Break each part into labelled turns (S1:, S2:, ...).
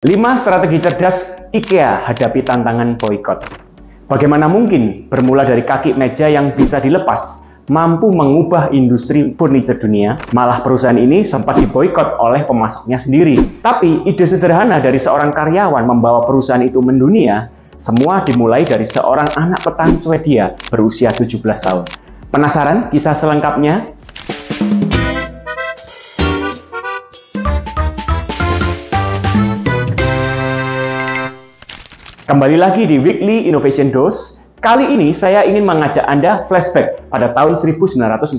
S1: 5 strategi cerdas IKEA hadapi tantangan boikot. Bagaimana mungkin bermula dari kaki meja yang bisa dilepas, mampu mengubah industri furniture dunia, malah perusahaan ini sempat diboikot oleh pemasoknya sendiri. Tapi ide sederhana dari seorang karyawan membawa perusahaan itu mendunia, semua dimulai dari seorang anak petani Swedia berusia 17 tahun. Penasaran kisah selengkapnya? Kembali lagi di Weekly Innovation Dose. Kali ini saya ingin mengajak Anda flashback pada tahun 1943.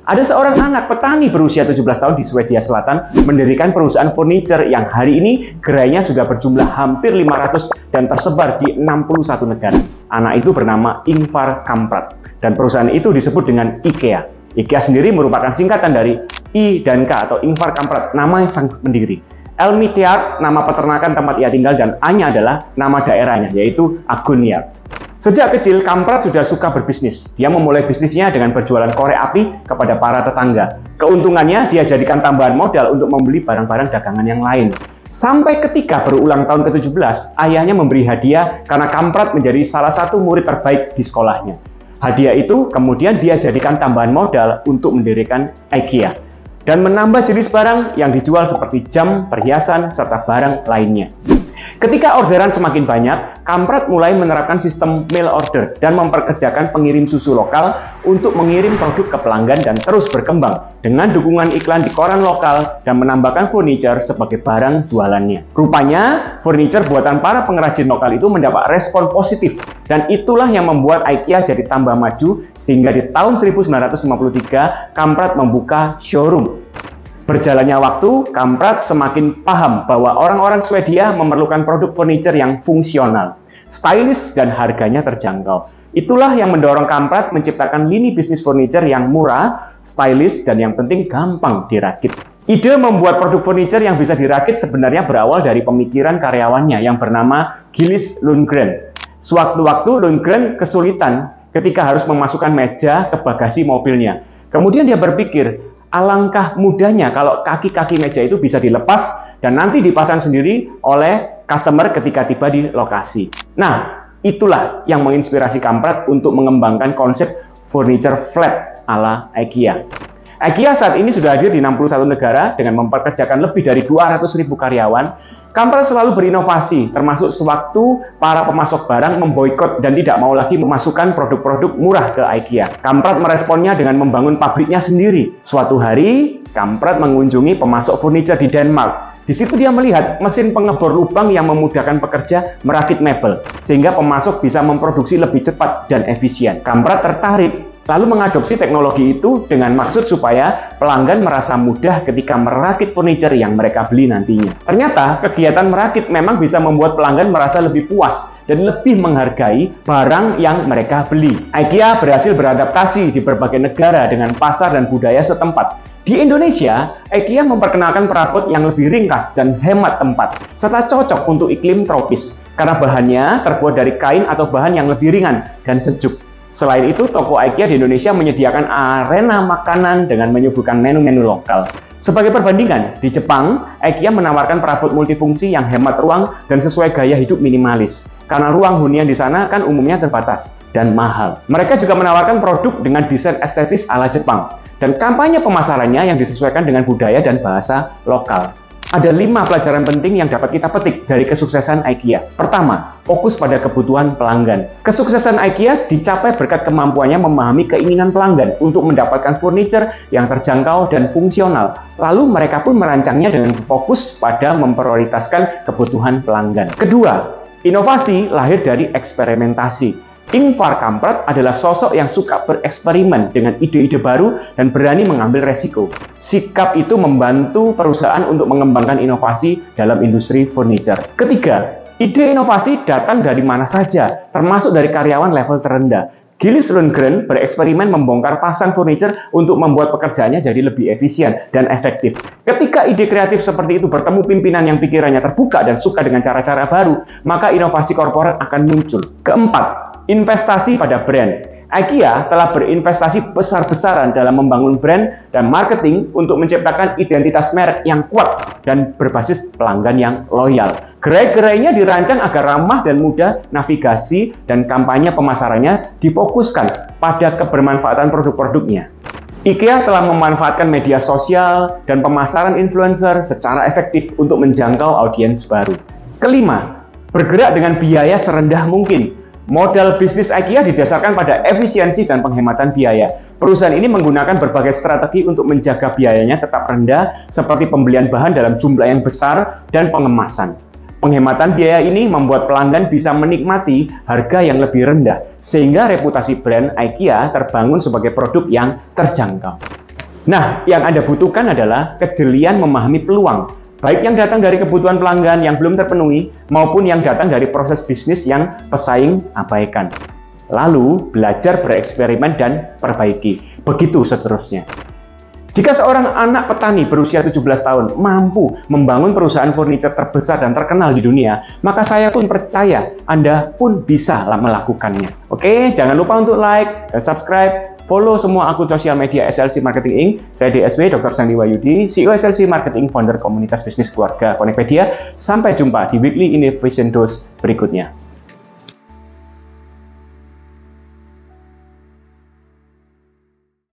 S1: Ada seorang anak petani berusia 17 tahun di Swedia Selatan mendirikan perusahaan furniture yang hari ini gerainya sudah berjumlah hampir 500 dan tersebar di 61 negara. Anak itu bernama Ingvar Kamprad dan perusahaan itu disebut dengan IKEA. IKEA sendiri merupakan singkatan dari I dan K atau Ingvar Kamprad, nama yang sang pendiri. Elmitiart, nama peternakan tempat ia tinggal, dan A-nya adalah nama daerahnya, yaitu Agoniart. Sejak kecil, Kamprad sudah suka berbisnis. Dia memulai bisnisnya dengan berjualan korek api kepada para tetangga. Keuntungannya, dia jadikan tambahan modal untuk membeli barang-barang dagangan yang lain. Sampai ketika berulang tahun ke-17, ayahnya memberi hadiah karena Kamprad menjadi salah satu murid terbaik di sekolahnya. Hadiah itu kemudian dia jadikan tambahan modal untuk mendirikan IKEA dan menambah jenis barang yang dijual seperti jam, perhiasan, serta barang lainnya. Ketika orderan semakin banyak, Kamprad mulai menerapkan sistem mail order dan memperkerjakan pengirim susu lokal untuk mengirim produk ke pelanggan dan terus berkembang dengan dukungan iklan di koran lokal dan menambahkan furniture sebagai barang jualannya. Rupanya, furniture buatan para pengrajin lokal itu mendapat respon positif dan itulah yang membuat IKEA jadi tambah maju sehingga di tahun 1953 Kamprad membuka showroom. Berjalannya waktu, Kamprad semakin paham bahwa orang-orang Swedia memerlukan produk furniture yang fungsional, stylish, dan harganya terjangkau. Itulah yang mendorong Kamprad menciptakan lini bisnis furniture yang murah, stylish, dan yang penting gampang dirakit. Ide membuat produk furniture yang bisa dirakit sebenarnya berawal dari pemikiran karyawannya yang bernama Gillis Lundgren. Sewaktu-waktu Lundgren kesulitan ketika harus memasukkan meja ke bagasi mobilnya. Kemudian dia berpikir, alangkah mudahnya kalau kaki-kaki meja itu bisa dilepas dan nanti dipasang sendiri oleh customer ketika tiba di lokasi. Nah, itulah yang menginspirasi Kamprad untuk mengembangkan konsep furniture flat ala IKEA. IKEA saat ini sudah hadir di 61 negara dengan memperkerjakan lebih dari 200.000 karyawan. Kamprad selalu berinovasi, termasuk sewaktu para pemasok barang memboikot dan tidak mau lagi memasukkan produk-produk murah ke IKEA. Kamprad meresponnya dengan membangun pabriknya sendiri. Suatu hari, Kamprad mengunjungi pemasok furniture di Denmark. Di situ dia melihat mesin pengebor lubang yang memudahkan pekerja merakit mebel, sehingga pemasok bisa memproduksi lebih cepat dan efisien. Kamprad tertarik, lalu mengadopsi teknologi itu dengan maksud supaya pelanggan merasa mudah ketika merakit furniture yang mereka beli nantinya. Ternyata, kegiatan merakit memang bisa membuat pelanggan merasa lebih puas dan lebih menghargai barang yang mereka beli. IKEA berhasil beradaptasi di berbagai negara dengan pasar dan budaya setempat. Di Indonesia, IKEA memperkenalkan perabot yang lebih ringkas dan hemat tempat, serta cocok untuk iklim tropis, karena bahannya terbuat dari kain atau bahan yang lebih ringan dan sejuk. Selain itu, toko IKEA di Indonesia menyediakan arena makanan dengan menyuguhkan menu-menu lokal. Sebagai perbandingan, di Jepang, IKEA menawarkan perabot multifungsi yang hemat ruang dan sesuai gaya hidup minimalis. Karena ruang hunian di sana kan umumnya terbatas dan mahal. Mereka juga menawarkan produk dengan desain estetis ala Jepang dan kampanye pemasarannya yang disesuaikan dengan budaya dan bahasa lokal. Ada 5 pelajaran penting yang dapat kita petik dari kesuksesan IKEA. Pertama, fokus pada kebutuhan pelanggan. Kesuksesan IKEA dicapai berkat kemampuannya memahami keinginan pelanggan untuk mendapatkan furniture yang terjangkau dan fungsional. Lalu mereka pun merancangnya dengan fokus pada memprioritaskan kebutuhan pelanggan. Kedua, inovasi lahir dari eksperimentasi. Ingvar Kamprad adalah sosok yang suka bereksperimen dengan ide-ide baru dan berani mengambil resiko. Sikap itu membantu perusahaan untuk mengembangkan inovasi dalam industri furniture. Ketiga, ide inovasi datang dari mana saja, termasuk dari karyawan level terendah. Gillis Lundgren bereksperimen membongkar pasang furniture untuk membuat pekerjaannya jadi lebih efisien dan efektif. Ketika ide kreatif seperti itu bertemu pimpinan yang pikirannya terbuka dan suka dengan cara-cara baru, maka inovasi korporat akan muncul. Keempat, investasi pada brand. IKEA telah berinvestasi besar-besaran dalam membangun brand dan marketing untuk menciptakan identitas merek yang kuat dan berbasis pelanggan yang loyal. Gerai-gerainya dirancang agar ramah dan mudah navigasi, dan kampanye pemasarannya difokuskan pada kebermanfaatan produk-produknya. IKEA telah memanfaatkan media sosial dan pemasaran influencer secara efektif untuk menjangkau audiens baru. Kelima, bergerak dengan biaya serendah mungkin. Modal bisnis IKEA didasarkan pada efisiensi dan penghematan biaya. Perusahaan ini menggunakan berbagai strategi untuk menjaga biayanya tetap rendah, seperti pembelian bahan dalam jumlah yang besar dan pengemasan. Penghematan biaya ini membuat pelanggan bisa menikmati harga yang lebih rendah, sehingga reputasi brand IKEA terbangun sebagai produk yang terjangkau. Nah, yang Anda butuhkan adalah kejelian memahami peluang, baik yang datang dari kebutuhan pelanggan yang belum terpenuhi maupun yang datang dari proses bisnis yang pesaing abaikan. Lalu, belajar bereksperimen dan perbaiki. Begitu seterusnya. Jika seorang anak petani berusia 17 tahun mampu membangun perusahaan furniture terbesar dan terkenal di dunia, maka saya pun percaya Anda pun bisa melakukannya. Oke, jangan lupa untuk like dan subscribe, follow semua akun sosial media SLC Marketing Inc. Saya DSW, Dr. Sandi Wahyudi, CEO SLC Marketing, founder komunitas bisnis keluarga Connectpedia. Sampai jumpa di Weekly Innovation Dose berikutnya.